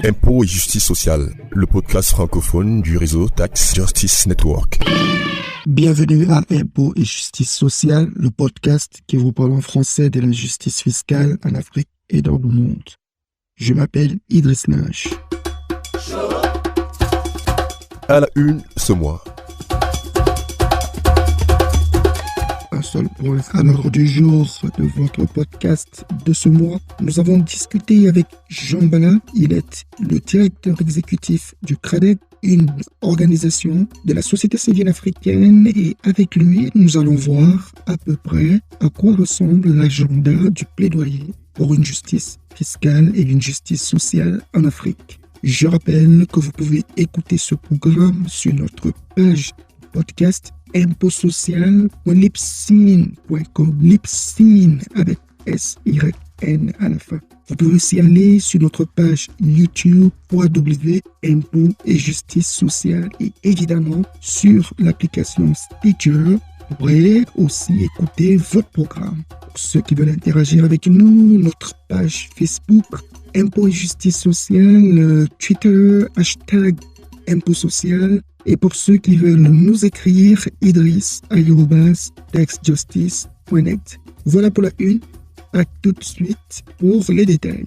Impôts et justice sociale, le podcast francophone du réseau Tax Justice Network. Bienvenue à Impôts et justice sociale, le podcast qui vous parle en français de la justice fiscale en Afrique et dans le monde. Je m'appelle Idriss Nash. À la une ce mois. Un seul point à l'ordre du jour de votre podcast de ce mois. Nous avons discuté avec Jean Bala. Il est le directeur exécutif du CRADEC, une organisation de la société civile africaine, et avec lui, nous allons voir à peu près à quoi ressemble l'agenda du plaidoyer pour une justice fiscale et une justice sociale en Afrique. Je rappelle que vous pouvez écouter ce programme sur notre page podcast impotsocial.libsyn.com, Libsyn avec S-Y-N à la fin. Vous pouvez aussi aller sur notre page YouTube www.impôts et justice sociale et évidemment sur l'application Stitcher. Vous pourrez aussi écouter votre programme. Pour ceux qui veulent interagir avec nous, notre page Facebook Impôts et justice sociale, Twitter, hashtag Impôts social. Et pour ceux qui veulent nous écrire, idriss@taxjustice.net. Voilà pour la une. À tout de suite pour les détails.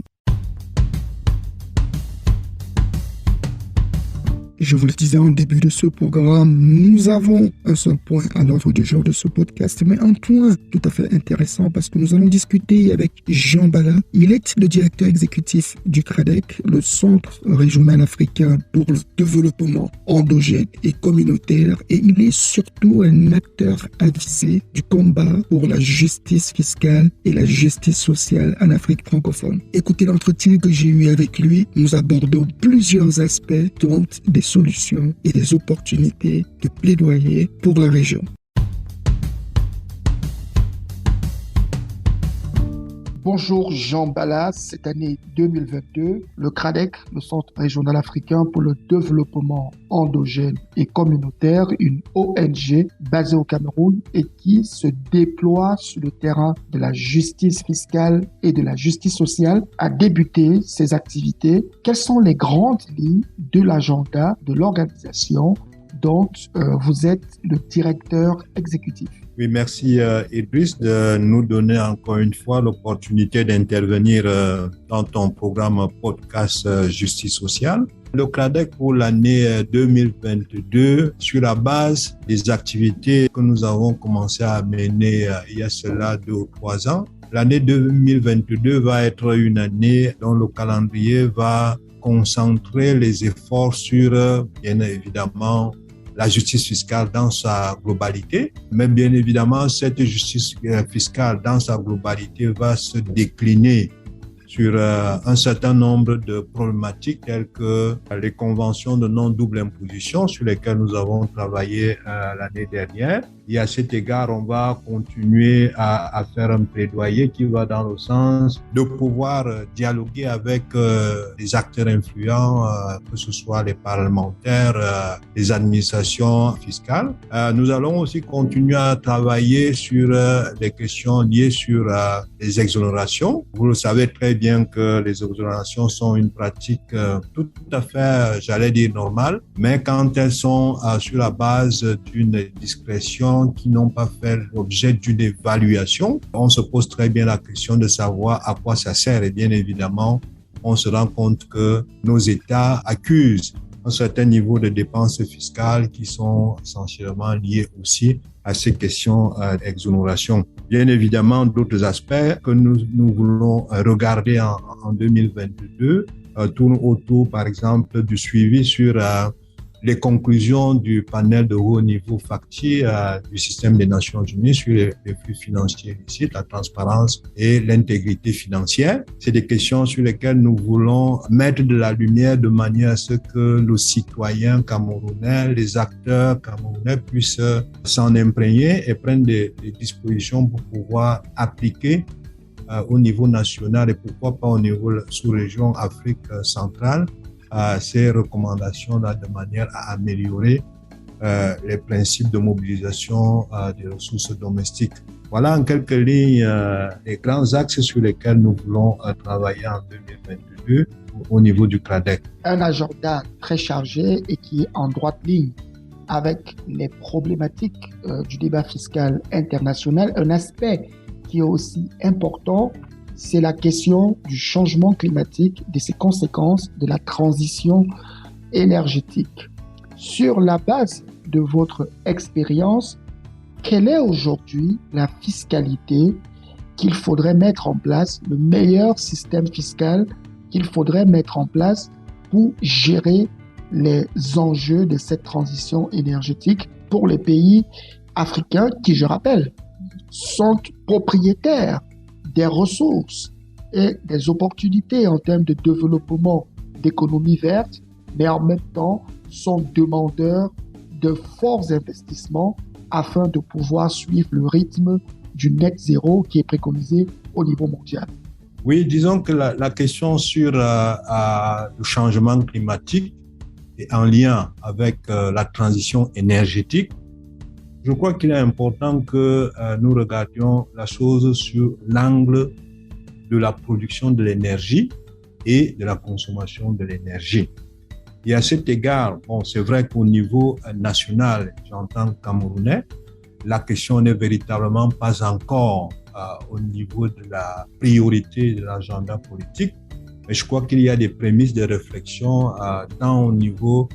Je vous le disais en début de ce programme, nous avons un seul point à l'ordre du jour de ce podcast, mais un point tout à fait intéressant parce que nous allons discuter avec Jean Bala. Il est le directeur exécutif du CRADEC, le Centre régional africain pour le développement endogène et communautaire, et il est surtout un acteur avisé du combat pour la justice fiscale et la justice sociale en Afrique francophone. Écoutez l'entretien que j'ai eu avec lui, nous abordons plusieurs aspects dont des solutions et des opportunités de plaidoyer pour la région. Bonjour Jean Bala, cette année 2022, le CRADEC, le Centre régional africain pour le développement endogène et communautaire, une ONG basée au Cameroun et qui se déploie sur le terrain de la justice fiscale et de la justice sociale, a débuté ses activités. Quelles sont les grandes lignes de l'agenda de l'organisation dont vous êtes le directeur exécutif? Oui, merci Idriss de nous donner encore une fois l'opportunité d'intervenir dans ton programme podcast Justice sociale. Le CRADEC pour l'année 2022, sur la base des activités que nous avons commencé à mener il y a cela 2 ou 3 ans, l'année 2022 va être une année dont le calendrier va concentrer les efforts sur, bien évidemment, la justice fiscale dans sa globalité. Mais bien évidemment, cette justice fiscale dans sa globalité va se décliner sur un certain nombre de problématiques telles que les conventions de non-double imposition sur lesquelles nous avons travaillé l'année dernière. Et à cet égard, on va continuer à faire un plaidoyer qui va dans le sens de pouvoir dialoguer avec les acteurs influents, que ce soit les parlementaires, les administrations fiscales. Nous allons aussi continuer à travailler sur des questions liées sur les exonérations. Vous le savez très bien que les exonérations sont une pratique tout à fait, j'allais dire, normale, mais quand elles sont sur la base d'une discrétion qui n'ont pas fait l'objet d'une évaluation, on se pose très bien la question de savoir à quoi ça sert. Et bien évidemment, on se rend compte que nos États accusent un certain niveau de dépenses fiscales qui sont essentiellement liées aussi à ces questions d'exonération. Bien évidemment, d'autres aspects que nous voulons regarder en 2022 tournent autour, par exemple, du suivi sur les conclusions du panel de haut niveau FACTI du système des Nations Unies sur les flux financiers illicites, la transparence et l'intégrité financière. C'est des questions sur lesquelles nous voulons mettre de la lumière de manière à ce que le citoyen camerounais, les acteurs camerounais puissent s'en imprégner et prendre des dispositions pour pouvoir appliquer au niveau national et pourquoi pas au niveau sous-région Afrique centrale ces recommandations-là de manière à améliorer les principes de mobilisation des ressources domestiques. Voilà en quelques lignes les grands axes sur lesquels nous voulons travailler en 2022 au niveau du CRADEC. Un agenda très chargé et qui est en droite ligne avec les problématiques du débat fiscal international. Un aspect qui est aussi important, c'est la question du changement climatique, de ses conséquences, de la transition énergétique. Sur la base de votre expérience, quelle est aujourd'hui la fiscalité qu'il faudrait mettre en place, le meilleur système fiscal qu'il faudrait mettre en place pour gérer les enjeux de cette transition énergétique pour les pays africains qui, je rappelle, sont propriétaires des ressources et des opportunités en termes de développement d'économie verte, mais en même temps sont demandeurs de forts investissements afin de pouvoir suivre le rythme du net zéro qui est préconisé au niveau mondial. Oui, disons que la question sur le changement climatique est en lien avec la transition énergétique. Je crois qu'il est important que nous regardions la chose sur l'angle de la production de l'énergie et de la consommation de l'énergie. Et à cet égard, c'est vrai qu'au niveau national, j'entends camerounais, la question n'est véritablement pas encore au niveau de la priorité de l'agenda politique, mais je crois qu'il y a des prémices de réflexion tant au niveau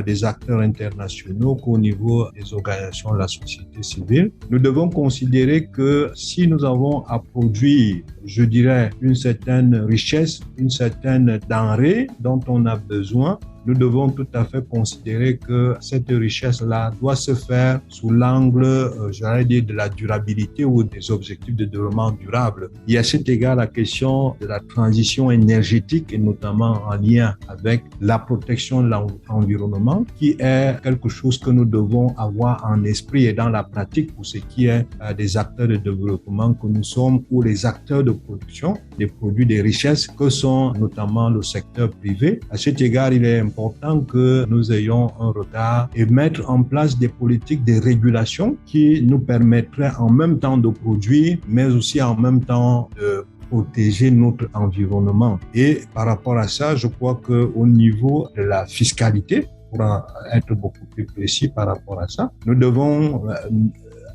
des acteurs internationaux qu'au niveau des organisations de la société civile. Nous devons considérer que si nous avons à produire, je dirais, une certaine richesse, une certaine denrée dont on a besoin, nous devons tout à fait considérer que cette richesse-là doit se faire sous l'angle, j'allais dire, de la durabilité ou des objectifs de développement durable. Il y a à cet égard la question de la transition énergétique et notamment en lien avec la protection de l'environnement qui est quelque chose que nous devons avoir en esprit et dans la pratique pour ce qui est des acteurs de développement que nous sommes ou les acteurs de production des produits, des richesses que sont notamment le secteur privé. À cet égard, il est important que nous ayons un regard et mettre en place des politiques de régulation qui nous permettraient en même temps de produire, mais aussi en même temps de protéger notre environnement. Et par rapport à ça, je crois qu'au niveau de la fiscalité, pour être beaucoup plus précis par rapport à ça, nous devons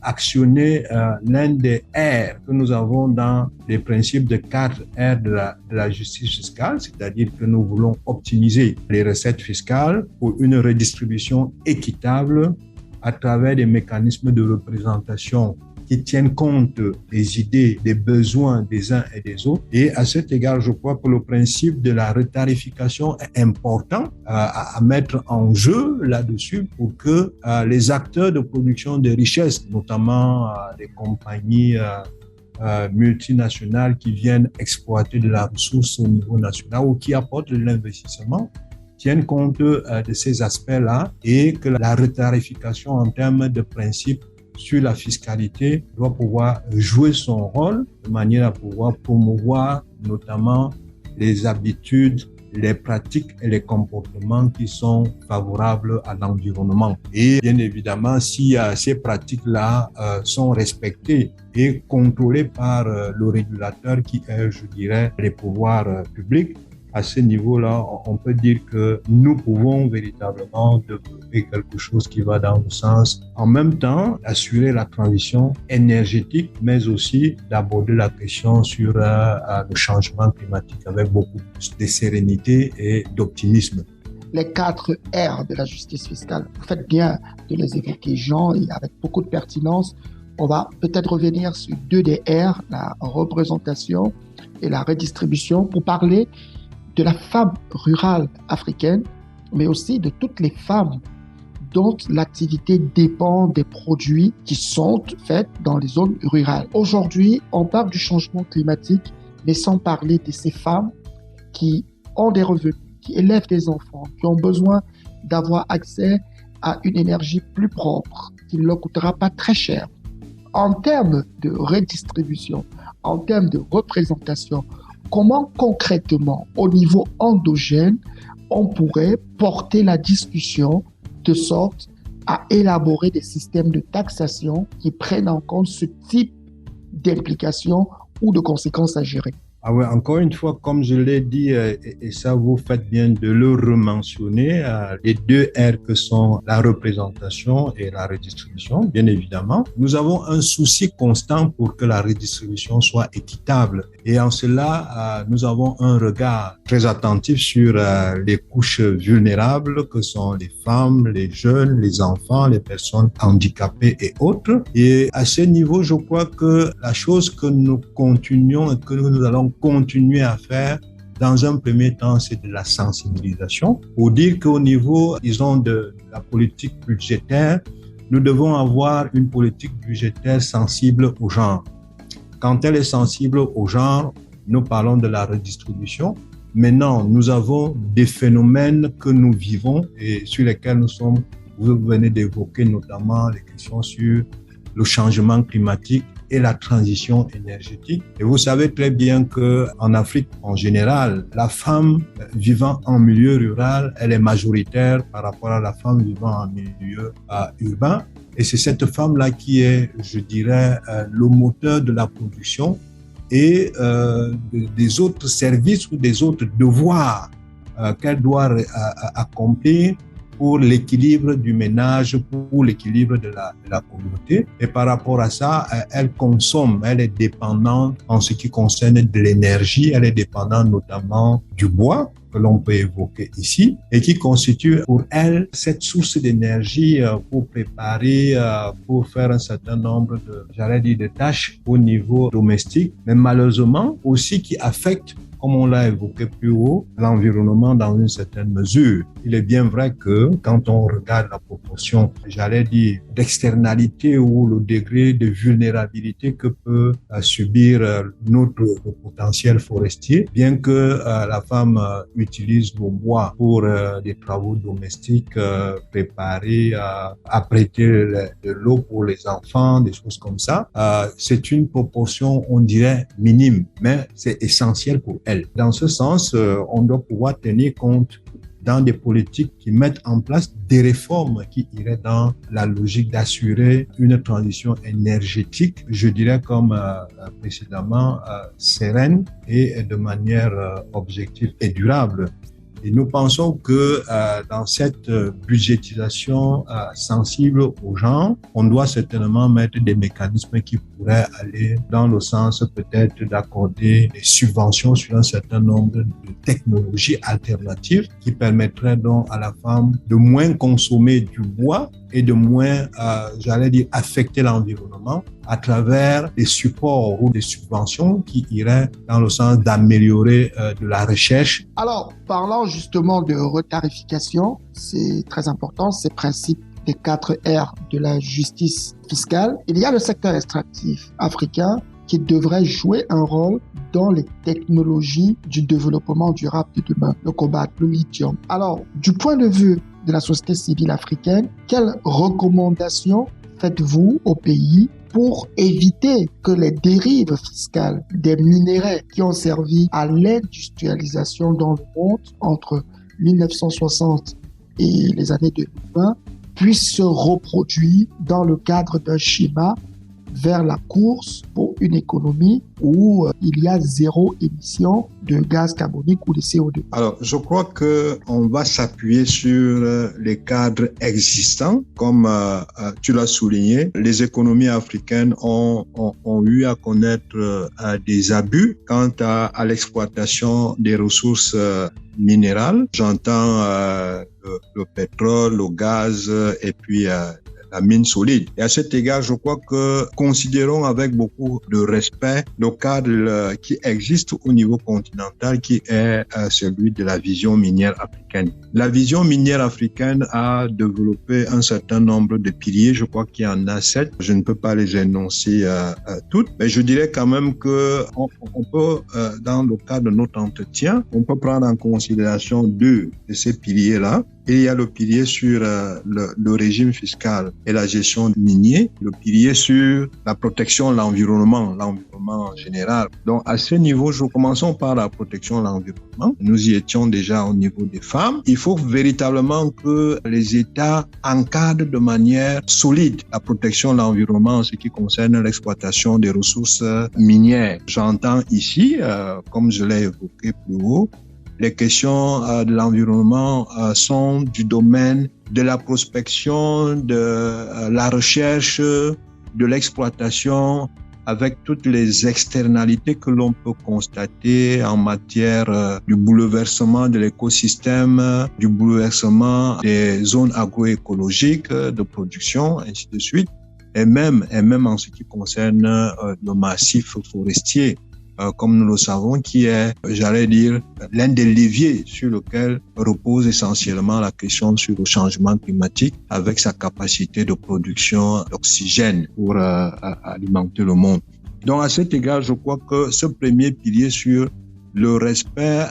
actionner l'un des R que nous avons dans les principes de 4 R de la justice fiscale, c'est-à-dire que nous voulons optimiser les recettes fiscales pour une redistribution équitable à travers des mécanismes de représentation qui tiennent compte des idées, des besoins des uns et des autres. Et à cet égard, je crois que le principe de la retarification est important à mettre en jeu là-dessus pour que les acteurs de production de richesses, notamment les compagnies multinationales qui viennent exploiter de la ressource au niveau national ou qui apportent de l'investissement, tiennent compte de ces aspects-là et que la retarification en termes de principe sur la fiscalité doit pouvoir jouer son rôle de manière à pouvoir promouvoir notamment les habitudes, les pratiques et les comportements qui sont favorables à l'environnement. Et bien évidemment, si ces pratiques-là sont respectées et contrôlées par le régulateur qui est, je dirais, les pouvoirs publics, à ce niveau-là, on peut dire que nous pouvons véritablement développer quelque chose qui va dans le sens, en même temps, assurer la transition énergétique, mais aussi d'aborder la question sur le changement climatique avec beaucoup plus de sérénité et d'optimisme. Les 4 R de la justice fiscale, vous faites bien de les évoquer, Jean, et avec beaucoup de pertinence. On va peut-être revenir sur 2 des R, la représentation et la redistribution, pour parler de la femme rurale africaine, mais aussi de toutes les femmes dont l'activité dépend des produits qui sont faits dans les zones rurales. Aujourd'hui, on parle du changement climatique, mais sans parler de ces femmes qui ont des revenus, qui élèvent des enfants, qui ont besoin d'avoir accès à une énergie plus propre, qui ne leur coûtera pas très cher. En termes de redistribution, en termes de représentation, comment concrètement, au niveau endogène, on pourrait porter la discussion de sorte à élaborer des systèmes de taxation qui prennent en compte ce type d'implications ou de conséquences à gérer? Ah ouais, encore une fois, comme je l'ai dit, et ça vous faites bien de le rementionner, les deux R que sont la représentation et la redistribution, bien évidemment. Nous avons un souci constant pour que la redistribution soit équitable. Et en cela, nous avons un regard très attentif sur les couches vulnérables que sont les femmes, les jeunes, les enfants, les personnes handicapées et autres. Et à ce niveau, je crois que la chose que nous continuons et que nous allons continuer à faire dans un premier temps, c'est de la sensibilisation pour dire qu'au niveau, disons, de la politique budgétaire, nous devons avoir une politique budgétaire sensible au genre. Quand elle est sensible au genre, nous parlons de la redistribution. Maintenant, nous avons des phénomènes que nous vivons et sur lesquels vous venez d'évoquer notamment les questions sur le changement climatique et la transition énergétique. Et vous savez très bien que en Afrique, en général, la femme vivant en milieu rural, elle est majoritaire par rapport à la femme vivant en milieu urbain. Et c'est cette femme-là qui est, je dirais, le moteur de la production et des autres services ou des autres devoirs qu'elle doit accomplir pour l'équilibre du ménage, pour l'équilibre de la communauté. Et par rapport à ça, elle consomme, elle est dépendante en ce qui concerne de l'énergie, elle est dépendante notamment du bois, que l'on peut évoquer ici, et qui constitue pour elle cette source d'énergie pour préparer, pour faire un certain nombre de tâches au niveau domestique, mais malheureusement aussi qui affecte, comme on l'a évoqué plus haut, l'environnement dans une certaine mesure. Il est bien vrai que quand on regarde la proportion, d'externalité ou le degré de vulnérabilité que peut subir notre potentiel forestier, bien que la femme utilise le bois pour des travaux domestiques, préparer, apprêter de l'eau pour les enfants, des choses comme ça, c'est une proportion, on dirait, minime, mais c'est essentiel pour elle. Dans ce sens, on doit pouvoir tenir compte dans des politiques qui mettent en place des réformes qui iraient dans la logique d'assurer une transition énergétique, je dirais comme précédemment, sereine et de manière objective et durable. Et nous pensons que dans cette budgétisation sensible aux gens, on doit certainement mettre des mécanismes qui pourraient aller dans le sens peut-être d'accorder des subventions sur un certain nombre de technologies alternatives qui permettraient donc à la femme de moins consommer du bois et de moins, affecter l'environnement à travers des supports ou des subventions qui iraient dans le sens d'améliorer de la recherche. Alors, parlant justement de retarification, c'est très important, ces principes des 4 R de la justice fiscale. Il y a le secteur extractif africain qui devrait jouer un rôle dans les technologies du développement durable de demain, le cobalt, le lithium. Alors, du point de vue de la société civile africaine, quelles recommandations faites-vous au pays pour éviter que les dérives fiscales des minéraux qui ont servi à l'industrialisation dans le monde entre 1960 et les années 2020 puissent se reproduire dans le cadre d'un schéma vers la course pour une économie où il y a zéro émission de gaz carbonique ou de CO2. Alors, je crois que on va s'appuyer sur les cadres existants. Comme tu l'as souligné, les économies africaines ont eu à connaître des abus quant à l'exploitation des ressources minérales. J'entends le pétrole, le gaz et puis la mine solide. Et à cet égard, je crois que considérons avec beaucoup de respect le cadre qui existe au niveau continental, qui est celui de la vision minière africaine. La vision minière africaine a développé un certain nombre de piliers. Je crois qu'il y en a 7. Je ne peux pas les énoncer toutes, mais je dirais quand même que on peut, dans le cadre de notre entretien, on peut prendre en considération 2 de ces piliers-là. Et il y a le pilier sur le régime fiscal et la gestion minier, le pilier sur la protection de l'environnement en général. Donc, à ce niveau, commençons par la protection de l'environnement. Nous y étions déjà au niveau des femmes. Il faut véritablement que les États encadrent de manière solide la protection de l'environnement en ce qui concerne l'exploitation des ressources minières. J'entends ici, comme je l'ai évoqué plus haut, les questions de l'environnement sont du domaine de la prospection, de la recherche, de l'exploitation, avec toutes les externalités que l'on peut constater en matière du bouleversement de l'écosystème, du bouleversement des zones agroécologiques de production, ainsi de suite, et même en ce qui concerne le massif forestier. Comme nous le savons, qui est, j'allais dire, l'un des leviers sur lequel repose essentiellement la question sur le changement climatique avec sa capacité de production d'oxygène pour alimenter le monde. Donc, à cet égard, je crois que ce premier pilier sur le respect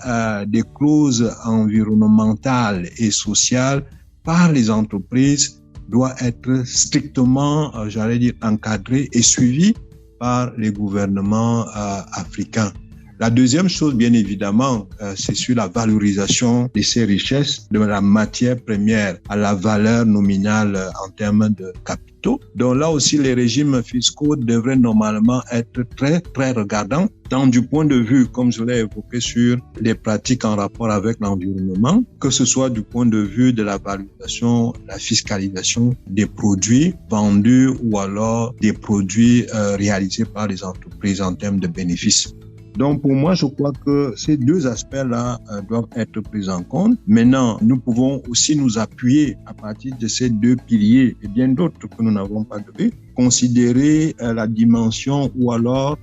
des clauses environnementales et sociales par les entreprises doit être strictement, j'allais dire, encadré et suivi par les gouvernements africains. La deuxième chose, bien évidemment, c'est sur la valorisation de ces richesses, de la matière première à la valeur nominale en termes de capitaux. Donc là aussi, les régimes fiscaux devraient normalement être très, très regardants, tant du point de vue, comme je l'ai évoqué, sur les pratiques en rapport avec l'environnement, que ce soit du point de vue de la valorisation, la fiscalisation des produits vendus ou alors des produits réalisés par les entreprises en termes de bénéfices. Donc, pour moi, je crois que ces deux aspects-là doivent être pris en compte. Maintenant, nous pouvons aussi nous appuyer à partir de ces deux piliers et bien d'autres que nous n'avons pas vu, considérer la dimension ou alors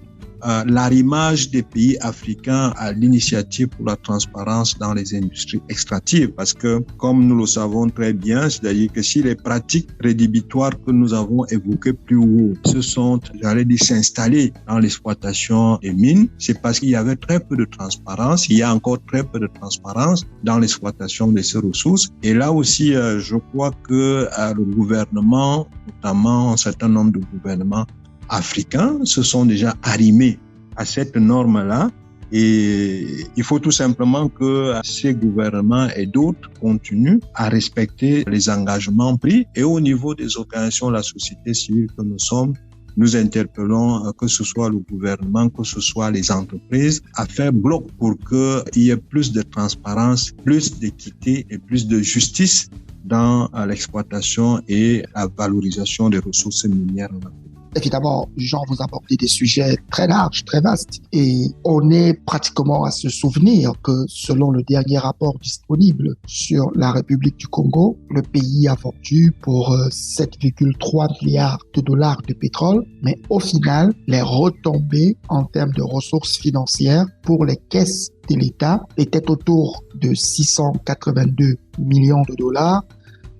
l'arrimage des pays africains à l'initiative pour la transparence dans les industries extractives. Parce que, comme nous le savons très bien, c'est-à-dire que si les pratiques rédhibitoires que nous avons évoquées plus haut se sont, j'allais dire, s'installer dans l'exploitation des mines, c'est parce qu'il y avait très peu de transparence. Il y a encore très peu de transparence dans l'exploitation de ces ressources. Et là aussi, je crois que le gouvernement, notamment un certain nombre de gouvernements africains, se sont déjà arrimés à cette norme-là. Et il faut tout simplement que ces gouvernements et d'autres continuent à respecter les engagements pris. Et au niveau des organisations de la société civile que nous sommes, nous interpellons que ce soit le gouvernement, que ce soit les entreprises, à faire bloc pour qu'il y ait plus de transparence, plus d'équité et plus de justice dans l'exploitation et la valorisation des ressources minières en Afrique. Évidemment, Jean, vous abordez des sujets très larges, très vastes. Et on est pratiquement à se souvenir que selon le dernier rapport disponible sur la République du Congo, le pays a vendu pour 7,3 milliards de dollars de pétrole. Mais au final, les retombées en termes de ressources financières pour les caisses de l'État étaient autour de 682 millions de dollars,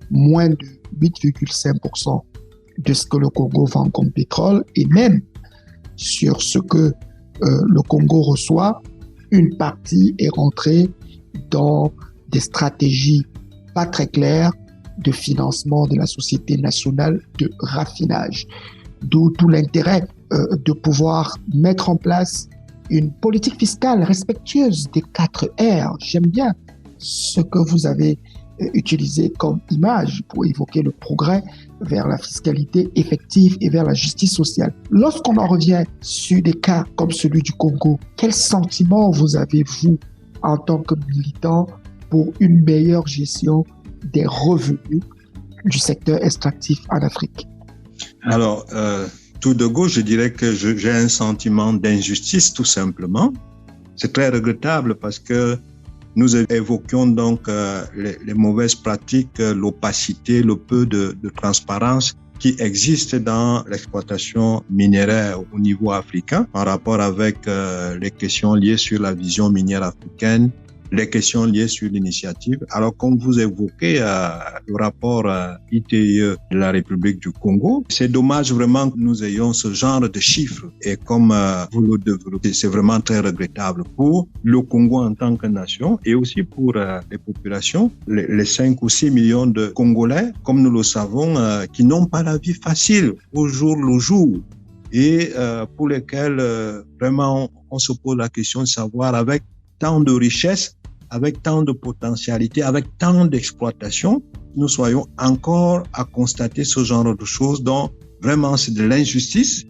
moins de 8,5% de ce que le Congo vend comme pétrole, et même sur ce que le Congo reçoit, une partie est rentrée dans des stratégies pas très claires de financement de la Société nationale de raffinage. D'où tout l'intérêt de pouvoir mettre en place une politique fiscale respectueuse des 4 R. J'aime bien ce que vous avez utilisé comme image pour évoquer le progrès vers la fiscalité effective et vers la justice sociale. Lorsqu'on en revient sur des cas comme celui du Congo, quel sentiment vous avez, vous, en tant que militant, pour une meilleure gestion des revenus du secteur extractif en Afrique? Alors, tout de go, je dirais que j'ai un sentiment d'injustice, tout simplement. C'est très regrettable parce que nous évoquions donc les mauvaises pratiques, l'opacité, le peu de transparence qui existe dans l'exploitation minéraire au niveau africain en rapport avec les questions liées sur la vision minière africaine, les questions liées sur l'initiative. Alors, comme vous évoquez le rapport ITIE de la République du Congo, c'est dommage vraiment que nous ayons ce genre de chiffres. Et comme vous le développez, c'est vraiment très regrettable pour le Congo en tant que nation et aussi pour les populations, les 5 ou 6 millions de Congolais, comme nous le savons, qui n'ont pas la vie facile au jour le jour et pour lesquels vraiment on se pose la question de savoir avec tant de richesses, avec tant de potentialité, avec tant d'exploitation, nous soyons encore à constater ce genre de choses dont vraiment c'est de l'injustice,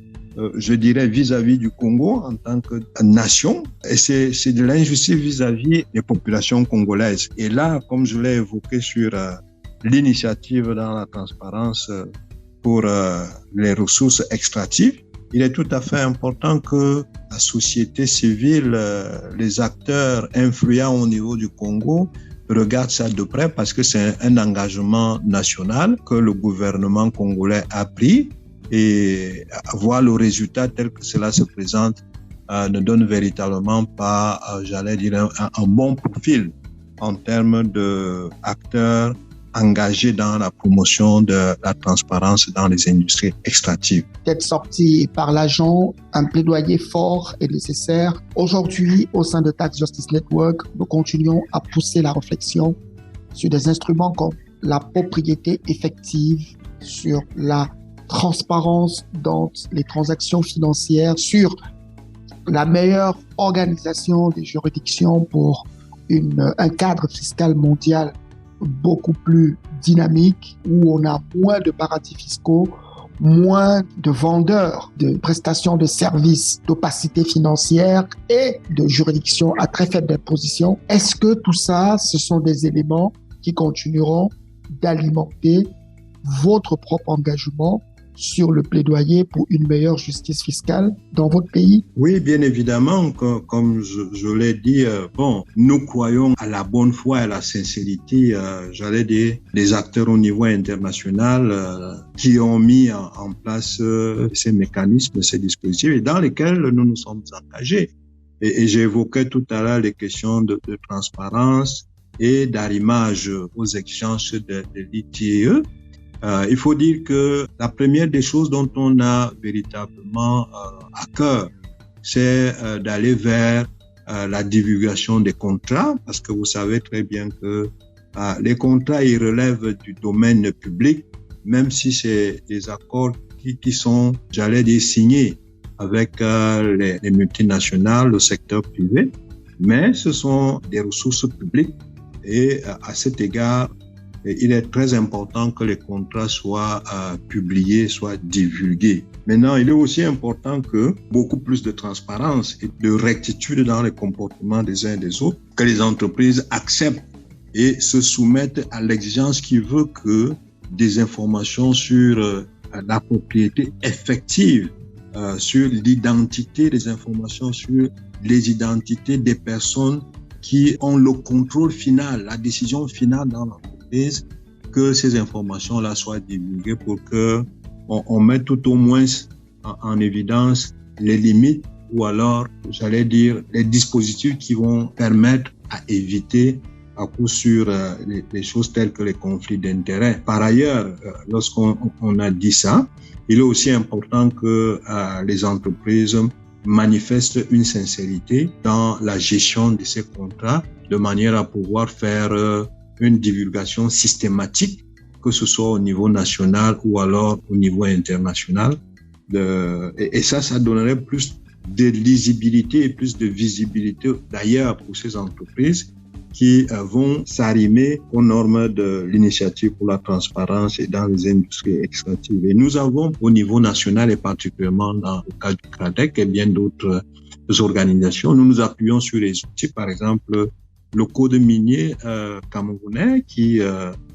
je dirais vis-à-vis du Congo en tant que nation, et c'est de l'injustice vis-à-vis des populations congolaises. Et là, comme je l'ai évoqué sur l'initiative dans la transparence pour les ressources extractives, il est tout à fait important que la société civile, les acteurs influents au niveau du Congo regardent ça de près parce que c'est un engagement national que le gouvernement congolais a pris et voir le résultat tel que cela se présente ne donne véritablement pas, j'allais dire, un bon profil en termes d'acteurs engagés dans la promotion de la transparence dans les industries extractives. Peut-être sorti par l'agent, un plaidoyer fort et nécessaire. Aujourd'hui, au sein de Tax Justice Network, nous continuons à pousser la réflexion sur des instruments comme la propriété effective, sur la transparence dans les transactions financières, sur la meilleure organisation des juridictions pour un cadre fiscal mondial beaucoup plus dynamique, où on a moins de paradis fiscaux, moins de vendeurs de prestations de services d'opacité financière et de juridictions à très faible imposition. Est-ce que tout ça, ce sont des éléments qui continueront d'alimenter votre propre engagement sur le plaidoyer pour une meilleure justice fiscale dans votre pays? Oui, bien évidemment, comme je l'ai dit, nous croyons à la bonne foi et à la sincérité, j'allais dire, des acteurs au niveau international qui ont mis en place ces mécanismes, ces dispositifs et dans lesquels nous nous sommes engagés. Et j'évoquais tout à l'heure les questions de transparence et d'arrimage aux exigences de l'ITIE. Il faut dire que la première des choses dont on a véritablement à cœur, c'est d'aller vers la divulgation des contrats, parce que vous savez très bien que les contrats, ils relèvent du domaine public, même si c'est des accords qui sont, j'allais dire, signés avec les multinationales, le secteur privé, mais ce sont des ressources publiques et à cet égard, il est très important que les contrats soient publiés, soient divulgués. Maintenant, il est aussi important que beaucoup plus de transparence et de rectitude dans les comportements des uns et des autres, que les entreprises acceptent et se soumettent à l'exigence qui veut que des informations sur la propriété effective, sur l'identité des informations, sur les identités des personnes qui ont le contrôle final, la décision finale dans l'entreprise, que ces informations-là soient divulguées pour que on mette tout au moins en évidence les limites ou alors, j'allais dire, les dispositifs qui vont permettre à éviter à coup sûr les choses telles que les conflits d'intérêts. Par ailleurs, lorsqu'on a dit ça, il est aussi important que les entreprises manifestent une sincérité dans la gestion de ces contrats de manière à pouvoir faire une divulgation systématique, que ce soit au niveau national ou alors au niveau international. Et ça donnerait plus de lisibilité et plus de visibilité d'ailleurs pour ces entreprises qui vont s'arrimer aux normes de l'initiative pour la transparence et dans les industries extractives. Et nous avons au niveau national et particulièrement dans le cas du CRADEC et bien d'autres organisations, nous nous appuyons sur les outils, par exemple le code minier camerounais qui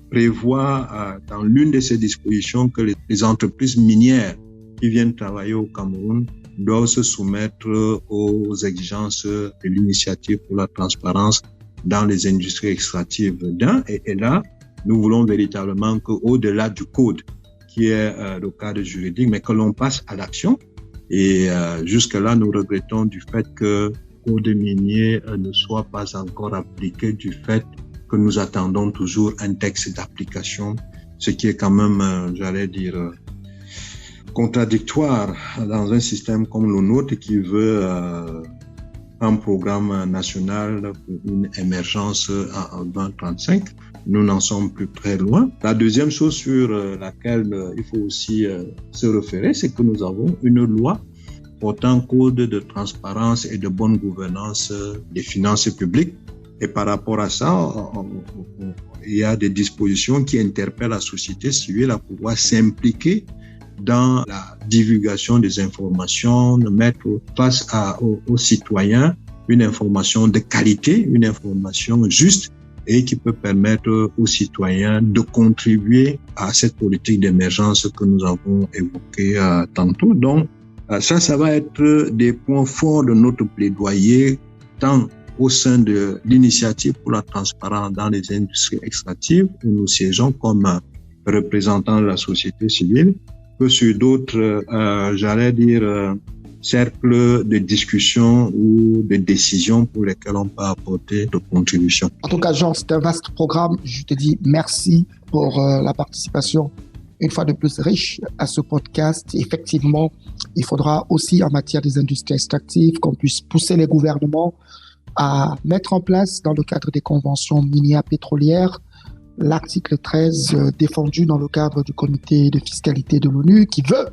prévoit dans l'une de ses dispositions que les entreprises minières qui viennent travailler au Cameroun doivent se soumettre aux exigences de l'initiative pour la transparence dans les industries extractives et là, nous voulons véritablement qu'au-delà du code, qui est le cadre juridique, mais que l'on passe à l'action. Et jusque-là, nous regrettons du fait que code minier ne soit pas encore appliqué du fait que nous attendons toujours un texte d'application, ce qui est quand même, contradictoire dans un système comme le nôtre qui veut un programme national pour une émergence en 2035. Nous n'en sommes plus très loin. La deuxième chose sur laquelle il faut aussi se référer, c'est que nous avons une loi portant code de transparence et de bonne gouvernance des finances publiques. Et par rapport à ça, il y a des dispositions qui interpellent la société civile à pouvoir s'impliquer dans la divulgation des informations, de mettre face aux citoyens une information de qualité, une information juste et qui peut permettre aux citoyens de contribuer à cette politique d'émergence que nous avons évoquée tantôt. Donc, ça va être des points forts de notre plaidoyer, tant au sein de l'initiative pour la transparence dans les industries extractives, où nous siégeons comme représentants de la société civile, que sur d'autres, cercles de discussion ou de décisions pour lesquelles on peut apporter de contributions. En tout cas, Jean, c'est un vaste programme. Je te dis merci pour la participation une fois de plus riche à ce podcast. Effectivement, il faudra aussi en matière des industries extractives qu'on puisse pousser les gouvernements à mettre en place dans le cadre des conventions minières pétrolières l'article 13 défendu dans le cadre du comité de fiscalité de l'ONU qui veut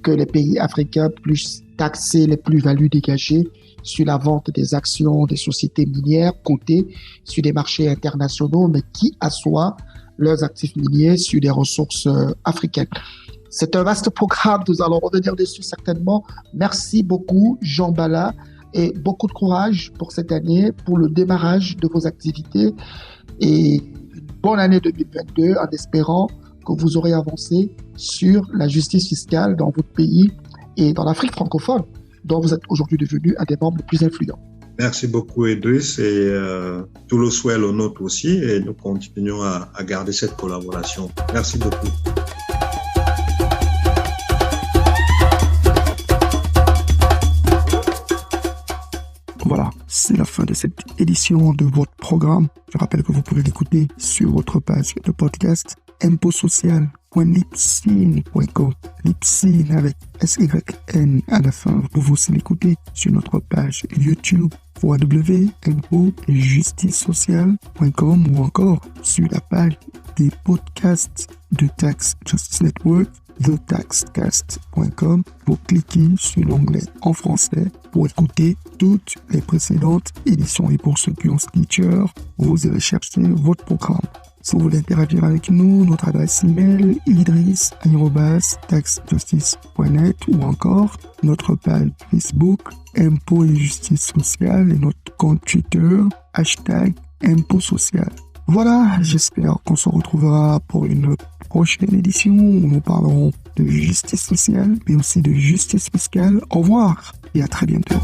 que les pays africains puissent taxer les plus-values dégagées sur la vente des actions des sociétés minières cotées sur des marchés internationaux, mais qui assoient leurs actifs miniers sur des ressources africaines. C'est un vaste programme, nous allons revenir dessus certainement. Merci beaucoup, Jean Bala, et beaucoup de courage pour cette année, pour le démarrage de vos activités et une bonne année 2022 en espérant que vous aurez avancé sur la justice fiscale dans votre pays et dans l'Afrique francophone, dont vous êtes aujourd'hui devenu un des membres les plus influents. Merci beaucoup, Idriss, et tout le souhait le nôtre aussi, et nous continuons à garder cette collaboration. Merci beaucoup. Voilà, c'est la fin de cette édition de votre programme. Je rappelle que vous pouvez l'écouter sur votre page de podcast imposocial.libsyn.com. Libsyn avec SYN à la fin. Vous pouvez aussi l'écouter sur notre page YouTube www.imposjusticesocial.com ou encore sur la page des podcasts de Tax Justice Network, thetaxcast.com, pour cliquer sur l'onglet en français pour écouter toutes les précédentes éditions. Et pour ceux qui ont Stitcher, vous irez chercher votre programme. Si vous voulez interagir avec nous, notre adresse email idriss@taxjustice.net ou encore notre page Facebook Impôts et Justice Sociale et notre compte Twitter #ImpôtsSocial. Voilà, j'espère qu'on se retrouvera pour une prochaine édition où nous parlerons de justice sociale mais aussi de justice fiscale. Au revoir et à très bientôt.